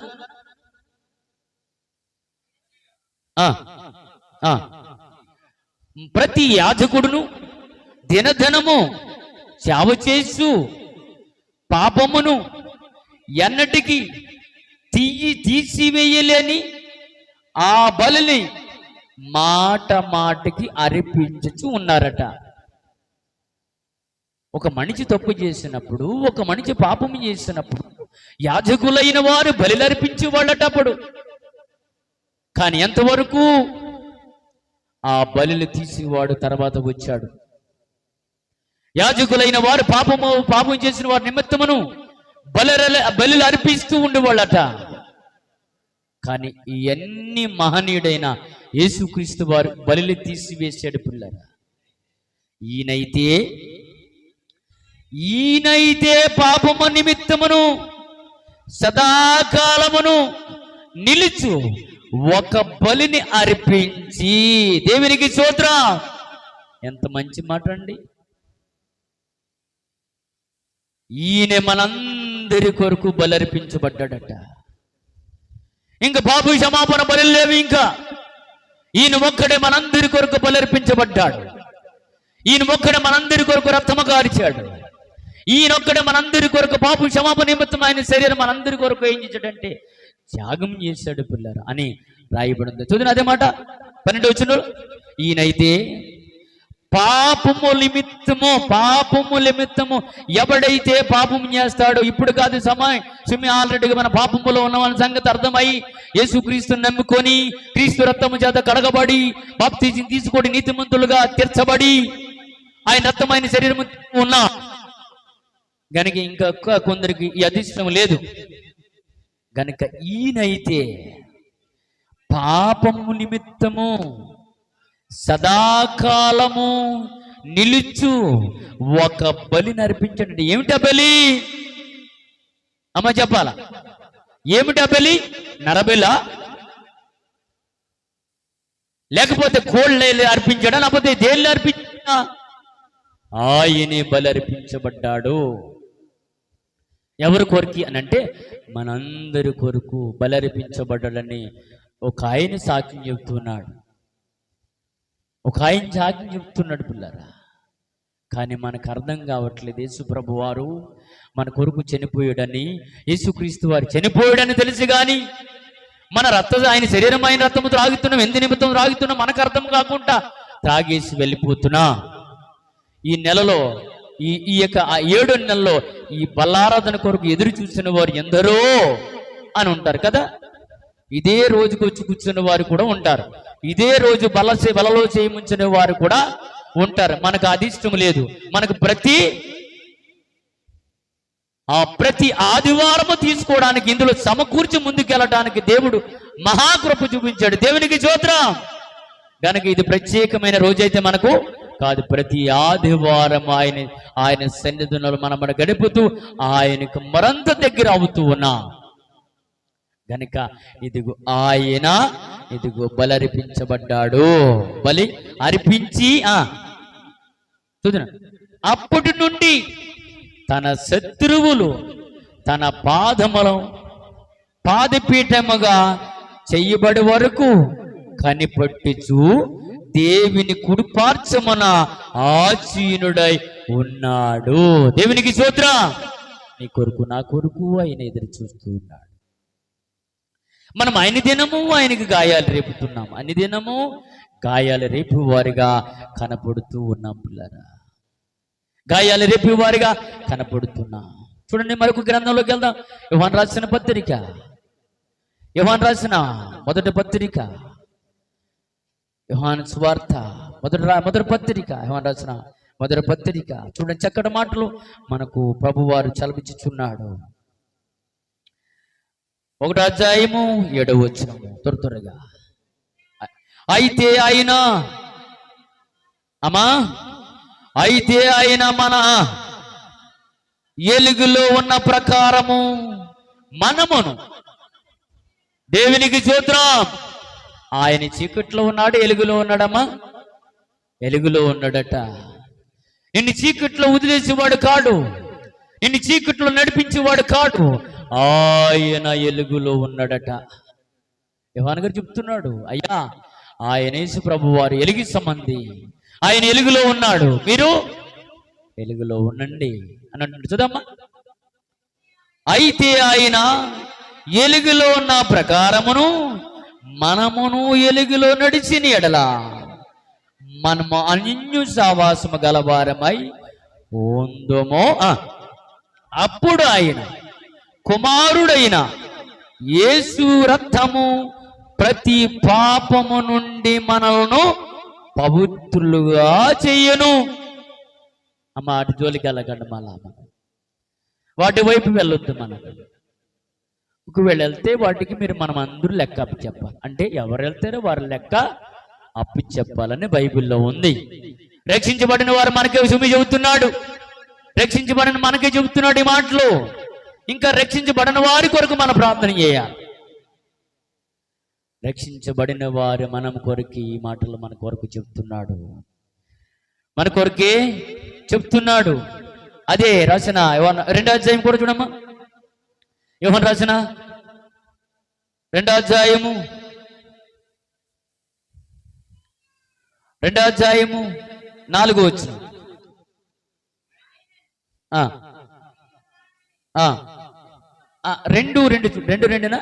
ప్రతి యాజకుడును దినదినము సేవ చేస్తూ పాపమును ఎన్నటికి తీసివేయలేని ఆ బలిని మాట మాటకి అర్పించుచు ఉన్నారట. ఒక మనిషి తప్పు చేసినప్పుడు, ఒక మనిషి పాపము చేసినప్పుడు యాజకులైన వారు బలిలు అర్పించే వాళ్ళట అప్పుడు. కానీ ఎంతవరకు ఆ బలిలు తీసేవాడు తర్వాత వచ్చాడు. యాజకులైన వారు పాపం చేసిన వారి నిమిత్తమును బలిలు అర్పిస్తూ ఉండేవాళ్ళట. కానీ ఇవన్నీ మహనీయుడైన యేసుక్రీస్తు వారు బలిలు తీసివేసాడు పిల్లరా. ఈయనైతే పాపము నిమిత్తమును సదాకాలమును నిలుచు ఒక బలిని అర్పించి, దేవునికి స్తోత్రం. ఎంత మంచి మాట అండి. ఈయన మనందరి కొరకు బలర్పించబడ్డాడట. ఇంకా పాప క్షమాపణ బలులు లేవు. ఇంకా ఈయన ఒక్కడే మనందరి కొరకు బలర్పించబడ్డాడు. ఈయన ఒక్కడే మనందరి కొరకు రక్తము కార్చాడు. ఈయనొక్కడే మనందరి కొరకు పాప క్షమాపణ నిమిత్తం ఆయన శరీరం మనందరి కొరకు ఏం చేశాడంటే త్యాగం చేశాడు పిల్లలు అని రాయబడింది. చూడండి అదే మాట 12వ వచనం. ఈయనైతే పాపము నిమిత్తము ఎవడైతే పాపం చేస్తాడో, ఇప్పుడు కాదు సమయం ఆల్రెడీగా మన పాపములో ఉన్న సంగతి అర్థమై యేసుక్రీస్తుని నమ్ముకొని క్రీస్తు రక్తము చేత కడగబడి బాప్తిజం తీసుకొని నీతిమంతులుగా తీర్చబడి ఆయన రక్తమైన శరీరము ఉన్నా గనుక ఇంకా కొందరికి ఈ అదృష్టం లేదు. గనుక ఈయనైతే పాపము నిమిత్తము సదాకాలము నిలుచు ఒక బలిని అర్పించండి. ఏమిటా బలి? అమ్మ చెప్పాలా? ఏమిటా బలి? నరబెల, లేకపోతే కోళ్ళ అర్పించడా, లేకపోతే దేళ్ళు అర్పించడా? ఆయనే బలి అర్పించబడ్డాడు. ఎవరి కొరకు అని అంటే మనందరి కొరకు బలర్పించబడ్డాడని ఒక ఆయన సాక్ష్యం చెప్తున్నాడు. పిల్లరా. కానీ మనకు అర్థం కావట్లేదు. యేసు ప్రభు వారు మన కొరకు చనిపోయాడని, యేసుక్రీస్తు వారు చనిపోయాడని తెలిసి కానీ మన ఆయన శరీరం అయిన రక్తము త్రాగుతున్నాం. ఎందు నిమిత్తం త్రాగుతున్నాం మనకు అర్థం కాకుండా త్రాగేసి వెళ్ళిపోతున్నా. ఈ నెలలో ఈ యొక్క 7వ నెలలో ఈ బలారాధన కొరకు ఎదురు చూసిన వారు ఎందరో అని ఉంటారు కదా. ఇదే రోజుకు వచ్చి కూర్చున్న వారు కూడా ఉంటారు. ఇదే రోజు బలలో చేయముంచిన వారు కూడా ఉంటారు. మనకు అది ఇష్టం లేదు. మనకు ప్రతి ఆదివారము తీసుకోవడానికి, ఇందులో సమకూర్చి ముందుకెళ్ళడానికి దేవుడు మహాకృప చూపించాడు. దేవునికి స్తోత్రం. కనుక ఇది ప్రత్యేకమైన రోజైతే మనకు కాదు. ప్రతి ఆదివారం ఆయన సన్నిధిలో మనం గడుపుతూ ఆయనకు మరంత దగ్గర అవుతూ ఉన్నాం. గనుక ఇదిగో బలర్పించబడ్డాడు. బలి అర్పించి అప్పటి నుండి తన శత్రువులు తన పాదపీఠముగా చెయ్యబడి వరకు కనిపట్టుచు దేవుని కుడిపార్శ్వమున ఆసీనుడై ఉన్నాడు. దేవునికి స్తోత్రం. నీ కొరకు నా కొరకు ఆయన ఎదురు చూస్తూ ఉన్నాడు. మనం అన్ని దినము ఆయనకి గాయాలు రేపుతున్నాం. అన్ని దినము గాయాలు రేపు వారిగా కనపడుతూ ఉన్నాం. పిల్లరా, గాయాలు రేపు వారిగా కనపడుతున్నాం. చూడండి, మరొక గ్రంథంలోకి వెళ్దాం. యోహాను రాసిన పత్రిక, యోహాను రాసిన మొదటి పత్రిక, యోహాను సువార్త మొదటి పత్రిక, యోహాను రాసిన మొదటి పత్రిక. చూడండి, చక్కటి మాటలు మనకు ప్రభువారు చలవిచ్చుచున్నాడు. 1వ అధ్యాయము 7వ వచనము. త్వరగా. అయితే ఆయన మన ఎలుగులో ఉన్న ప్రకారము మనమును, దేవునికి స్తోత్రం. ఆయన చీకట్లో ఉన్నాడు, ఎలుగులో ఉన్నాడమ్మా, ఎలుగులో ఉన్నాడట. నిన్ను చీకట్లో వదిలేసేవాడు కాడు, నిన్ను చీకట్లో నడిపించేవాడు కాడు. ఆయన ఎలుగులో ఉన్నాడట. యోహాను గారు చెప్తున్నాడు, అయ్యా ఆయన యేసు ప్రభు వారు ఎలుగు సంబంధి, ఆయన ఎలుగులో ఉన్నాడు, మీరు ఎలుగులో ఉండండి అని అంటున్నాడు. చూదమ్మా. అయితే ఆయన ఎలుగులో ఉన్న ప్రకారమును మనమును ఎలుగులో నడిచిన ఎడల మనము అన్యు సావాసము గలవారమై ఉందుమో, అప్పుడు ఆయన కుమారుడైన యేసు రక్తము ప్రతి పాపము నుండి మనలను పవిత్రులుగా చెయ్యను. అమ్మ, అటు జోలికి వెళ్ళకండి. మళ్ళా వాటి వైపు వెళ్ళొద్దు. మనకు ఒకవేళ వెళ్తే వాటికి మనం అందరూ లెక్క అప్పు చెప్పాలి. అంటే ఎవరు వెళ్తారో వారి లెక్క అప్పు చెప్పాలని బైబిల్లో ఉంది. రక్షించబడిన వారు మనకే సుమి చెబుతున్నాడు, రక్షించబడిన మనకే చెబుతున్నాడు ఈ మాటలు. ఇంకా రక్షించబడిన వారి కొరకు మనం ప్రార్థన చేయాలి. రక్షించబడిన వారు మనం కొరకు ఈ మాటలు మన కొరకు చెప్తున్నాడు, మన కొరకే చెప్తున్నాడు. అదే రాసిన 2వ అధ్యాయం కూడా చూడమ్మా. యోహాను రాసిన 2వ అధ్యాయము 4వ వచనం. రెండునా?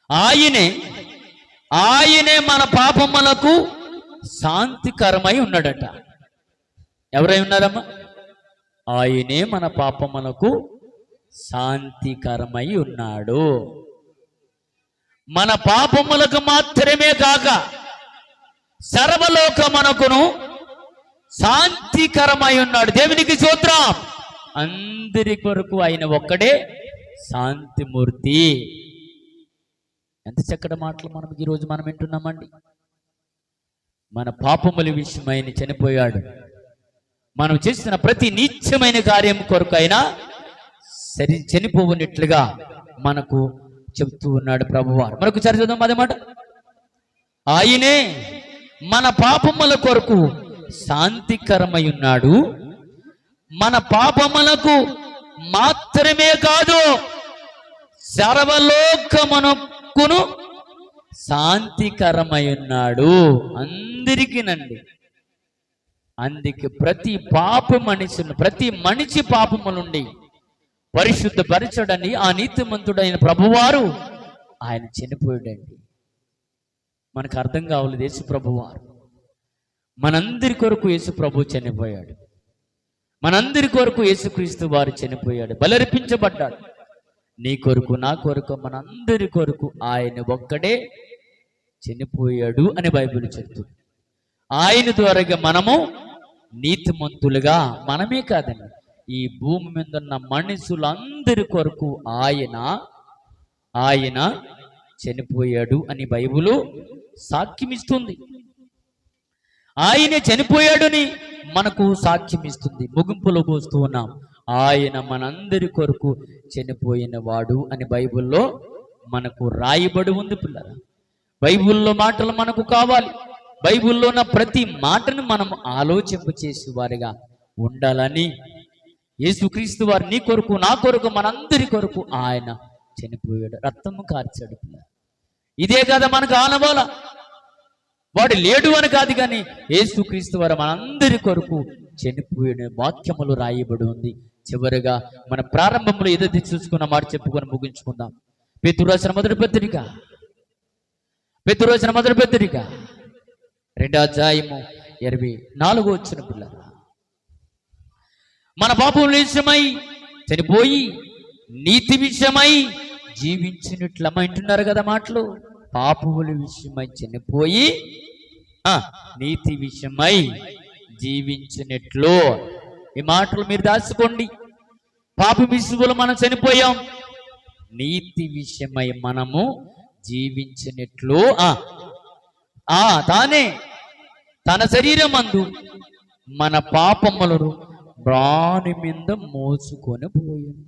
ఆయనే మన పాపములకు శాంతికరమై ఉన్నాడట. ఎవరై ఉన్నారమ్మా? ఆయనే మన పాపములకు శాంతికరమై ఉన్నాడు. మన పాపములకు మాత్రమే కాక సర్వలోకమునకును శాంతికరమై ఉన్నాడు. దేవునికి స్తోత్రం. అందరి కొరకు ఆయన ఒక్కడే శాంతిమూర్తి. ఎంత చక్కటి మాటలు ఈరోజు మనం వింటున్నామండి. మన పాపముల విషయమైన చనిపోయాడు. మనం చేస్తున్న ప్రతి నీచమైన కార్యం కొరకు అయినా చనిపోవునట్లుగా మనకు చెబుతూ ఉన్నాడు ప్రభువారు. మనకు చదువుదాం అదే మాట. ఆయనే మన పాపముల కొరకు శాంతికరమై ఉన్నాడు. మన పాపములకు మాత్రమే కాదు సర్వలోకమునకును శాంతికరమై ఉన్నాడు. అందరికీనండి. అందుకే ప్రతి మనిషి పాపము నుండి పరిశుద్ధపరచడని ఆ నీతిమంతుడైన ప్రభువారు ఆయన చనిపోయాడండి. మనకు అర్థం కావలేదు. యేసు ప్రభువారు మనందరి కొరకు యేసు ప్రభు చనిపోయాడు. మనందరి కొరకు యేసుక్రీస్తు వారు చనిపోయాడు, బలర్పించబడ్డాడు. నీ కొరకు, నా కొరకు, మనందరి కొరకు ఆయన ఒక్కడే చనిపోయాడు అని బైబిల్ చెప్తుంది. ఆయన ద్వారాగా మనము నీతిమంతులుగా, మనమే కాదండి, ఈ భూమి మీద ఉన్న మనుషులందరి కొరకు ఆయన చనిపోయాడు అని బైబిలు సాక్ష్యం ఇస్తుంది. ఆయనే చనిపోయాడని మనకు సాక్ష్యం ఇస్తుంది. ముగింపులోకి వస్తూ ఉన్నాం. ఆయన మనందరి కొరకు చనిపోయిన వాడు అని బైబిల్లో మనకు రాయబడి ఉంది పిల్లరా. బైబిల్లో మాటలు మనకు కావాలి. బైబిల్లో ఉన్న ప్రతి మాటను మనం ఆలోచింప చేసే వారిగా ఉండాలని యేసుక్రీస్తు వారు నీ కొరకు, నా కొరకు, మనందరి కొరకు ఆయన చనిపోయాడు, రక్తము కార్చాడు పిల్లరా. ఇదే కదా మనకు ఆనవాల. వాడు లేడు అని కాదు, కానీ యేసుక్రీస్తు వారు మనందరి కొరకు చనిపోయిన వాక్యములు రాయబడి ఉంది. చివరిగా మన ప్రారంభంలో ఏదైతే చూసుకున్న మాట చెప్పుకొని ముగించుకుందాం. పేతురు రాసిన మొదటి పత్రిక 2:24 పిల్లరా. మన పాపముల విషయమై చనిపోయి నీతి విషయమై జీవించినట్లమ్మ వింటున్నారు కదా మాటలు. పాపముల విషయమై చనిపోయి నీతి విషయమై జీవించినట్లు. ఈ మాటలు మీరు దాచుకోండి. పాప విషయంలో మనం చనిపోయాం, నీతి విషయమై మనము జీవించినట్లు తానే తన శరీరమందు మన పాపములను ప్రాణి మీద మోసుకొని పోయాను.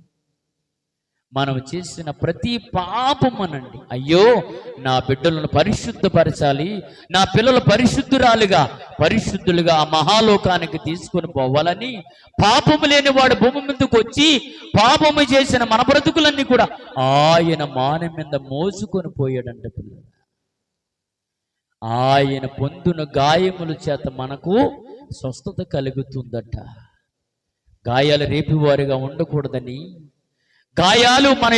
మనం చేసిన ప్రతి పాపమనండి, అయ్యో నా బిడ్డలను పరిశుద్ధపరచాలి, నా పిల్లలు పరిశుద్ధులుగా ఆ మహాలోకానికి తీసుకొని పోవాలని పాపము లేని వాడు భూమి మీదకు వచ్చి పాపము చేసిన మన బ్రతుకులన్నీ కూడా ఆయన మానం మీద మోసుకొని పోయాడంట పిల్లలు. ఆయన పొందిన గాయముల చేత మనకు స్వస్థత కలుగుతుందట. గాయాలు రేపివారిగా ఉండకూడదని, గాయాలు మనం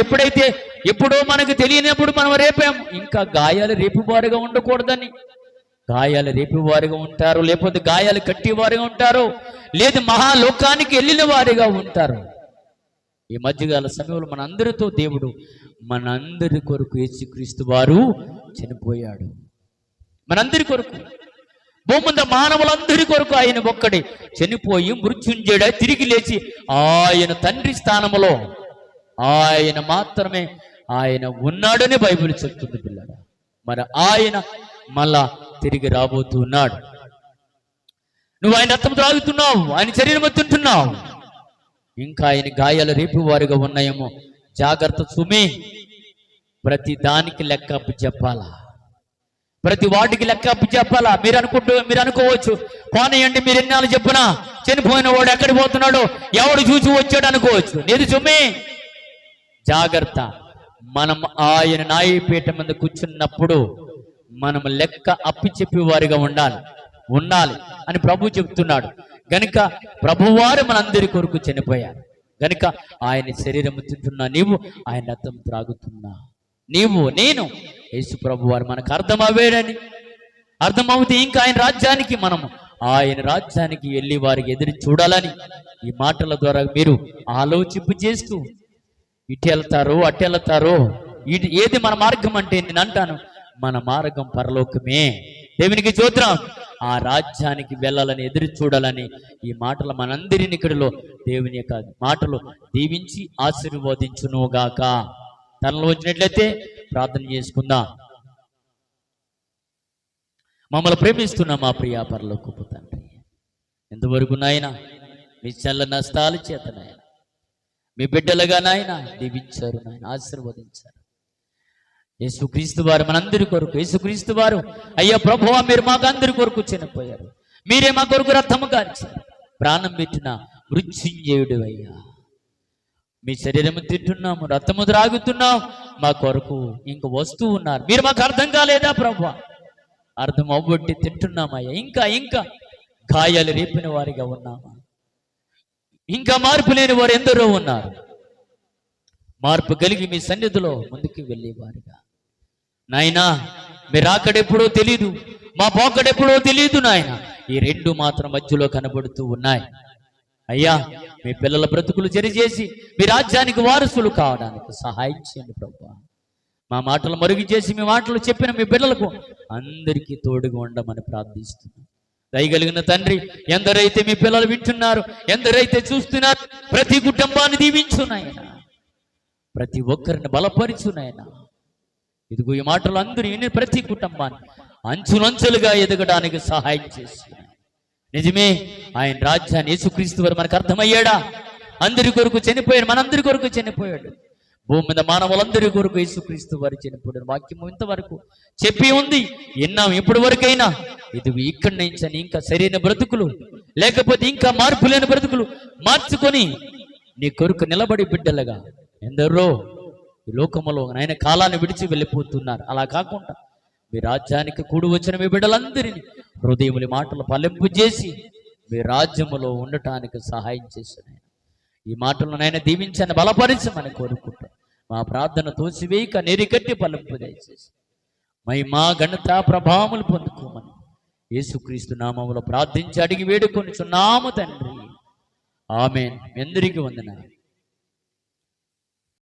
ఎప్పుడో మనకు తెలియనప్పుడు మనం రేపాం, ఇంకా గాయాలు రేపువారుగా ఉండకూడదని. గాయాలు రేపువారుగా ఉంటారు, లేకపోతే గాయాలు కట్టేవారుగా ఉంటారు, లేదు మహాలోకానికి వెళ్ళిన వారిగా ఉంటారు. ఈ మధ్యకాల సమయంలో మనందరితో దేవుడు మనందరి కొరకు యేసుక్రీస్తు వారు చనిపోయాడు. మనందరి కొరకు, భూమి మానవులందరి కొరకు ఆయన ఒక్కడే చనిపోయి మృత్యుంజయుడై తిరిగి లేచి ఆయన తండ్రి స్థానములో ఆయన మాత్రమే ఆయన ఉన్నాడని బైబిల్ చెప్తుంది పిల్లల. మరి ఆయన మళ్ళా తిరిగి రాబోతున్నాడు. నువ్వు ఆయన రక్తం త్రాగుతున్నావు, ఆయన శరీరం తింటున్నావు, ఇంకా ఆయన గాయాలు రేపు వారిగా ఉన్నాయేమో. జాగ్రత్త సుమి. ప్రతి దానికి లెక్క అప్పు చెప్పాలా, ప్రతి వాటికి లెక్క అప్పు చెప్పాలా. మీరు అనుకోవచ్చు, పోనీయండి మీరు ఎన్నాళ్ళు చెప్పినా చనిపోయిన వాడు ఎక్కడికి పోతున్నాడో ఎవడు చూసి వచ్చాడు అనుకోవచ్చు. లేదు సుమి, జాగ్రత్త. మనం ఆయన న్యాయపీఠం మీద కూర్చున్నప్పుడు మనం లెక్క అప్పి చెప్పేవారిగా ఉండాలి అని ప్రభు చెప్తున్నాడు. గనుక ప్రభువారు మనందరి కొరకు చనిపోయారు. గనుక ఆయన శరీరం తింటున్నా నీవు, ఆయన రక్తం త్రాగుతున్నా నీవు, నేను, యేసు ప్రభు వారు మనకు అర్థమవుతే ఇంకా ఆయన రాజ్యానికి వెళ్ళి వారికి ఎదురు చూడాలని ఈ మాటల ద్వారా మీరు ఆలోచింపు చేస్తూ ఇటు వెళ్తారో అటు వెళ్తారో, ఏది మన మార్గం అంటే నేను అంటాను, మన మార్గం పరలోకమే. దేవునికి స్తోత్రం. ఆ రాజ్యానికి వెళ్ళాలని ఎదురు చూడాలని ఈ మాటలు మనందరిని ఇక్కడిలో దేవుని యొక్క మాటలు దీవించి ఆశీర్వదించునుగాక. తనలో వచ్చినట్లయితే ప్రార్థన చేసుకుందాం. మమ్మల్ని ప్రేమిస్తున్న మా ప్రియ పరలోకపు తండ్రి, ఎంతవరకు నాయన మీ చల్ల నష్టాల చేత నాయన మీ బిడ్డలుగా నాయన దీవించారు, నాయన ఆశీర్వదించారు. యేసుక్రీస్తు వారు మనందరి కొరకు, యేసుక్రీస్తు వారు అయ్యా ప్రభువా మీరు మాకు అందరి కొరకు చనిపోయారు, మీరే మా కొరకు రక్తము కార్చారు, ప్రాణం పెట్టిన మృత్యుంజయుడు అయ్యా. మీ శరీరము తింటున్నాము, రక్తము త్రాగుతున్నాం, మా కొరకు ఇంక వస్తూ ఉన్నారు. మీరు మాకు అర్థం కాలేదా ప్రభువా? అర్థం అవ్వబట్టి తింటున్నామయ్యా. ఇంకా గాయాలు రేపిన వారిగా ఉన్నామా? ఇంకా మార్పు లేని వారు ఎందరో ఉన్నారు. మార్పు కలిగి మీ సన్నిధిలో ముందుకు వెళ్ళేవారుగా నాయనా, మీరు అక్కడెప్పుడో తెలీదు, మా పోకడెప్పుడో తెలీదు నాయన. ఈ రెండు మాత్రం మధ్యలో కనబడుతూ ఉన్నాయి అయ్యా. మీ పిల్లల బ్రతుకులు జరిచేసి మీ రాజ్యానికి వారసులు కావడానికి సహాయం చేయండి ప్రభువా. మా మాటలు మరుగు చేసి మీ మాటలు చెప్పిన మీ పిల్లలకు అందరికీ తోడుగా ఉండమని ప్రార్థిస్తున్నాను. దయగలిగిన తండ్రి, ఎందరైతే మీ పిల్లలు వింటున్నారు, ఎందరైతే చూస్తున్నారు, ప్రతి కుటుంబాన్ని దీవించున్నాయన, ప్రతి ఒక్కరిని బలపరిచున్నాయన. ఇదిగో ఈ మాటలు అందరూ విని ప్రతి కుటుంబాన్ని అంచులంచులుగా ఎదగడానికి సహాయం చేస్తున్నాయి. నిజమే, ఆయన రాజ్యాన్ని యేసుక్రీస్తు వారు మనకు అర్థమయ్యాడా? అందరి కొరకు చనిపోయాడు, మనందరి కొరకు చనిపోయాడు. భూమి మీద మానవులందరి కొరకు యేసుక్రీస్తు వారు చనిపోయాడు. వాక్యం ఇంతవరకు చెప్పి ఉంది, విన్నాం. ఇప్పటి వరకైనా ఇది ఇక్కడి నుంచి ఇంకా సరైన బ్రతుకులు, లేకపోతే ఇంకా మార్పు లేని బ్రతుకులు మార్చుకొని నీ కొరకు నిలబడి బిడ్డలుగా ఎందరో ఈ లోకములో ఆయన కాలాన్ని విడిచి వెళ్ళిపోతున్నారు. అలా కాకుండా మీ రాజ్యానికి కూడి వచ్చిన మీ బిడ్డలందరినీ హృదయముల మాటలు ఫలింపు చేసి మీ రాజ్యములో ఉండటానికి సహాయం చేస్తున్నాయి. ఈ మాటలను ఆయన దీవించని బలపరించమని కోరుకుంటాం. మా ప్రార్థన తోసివేయక నీరికట్టి ఫలింపు దయచేసి మహిమా ఘనత ప్రభావములు పొందుకోమని యేసుక్రీస్తు నామములో ప్రార్థించి అడిగి వేడుకొని చున్నాము తండ్రి. ఆమేన్. అందరికీ వందనాలు.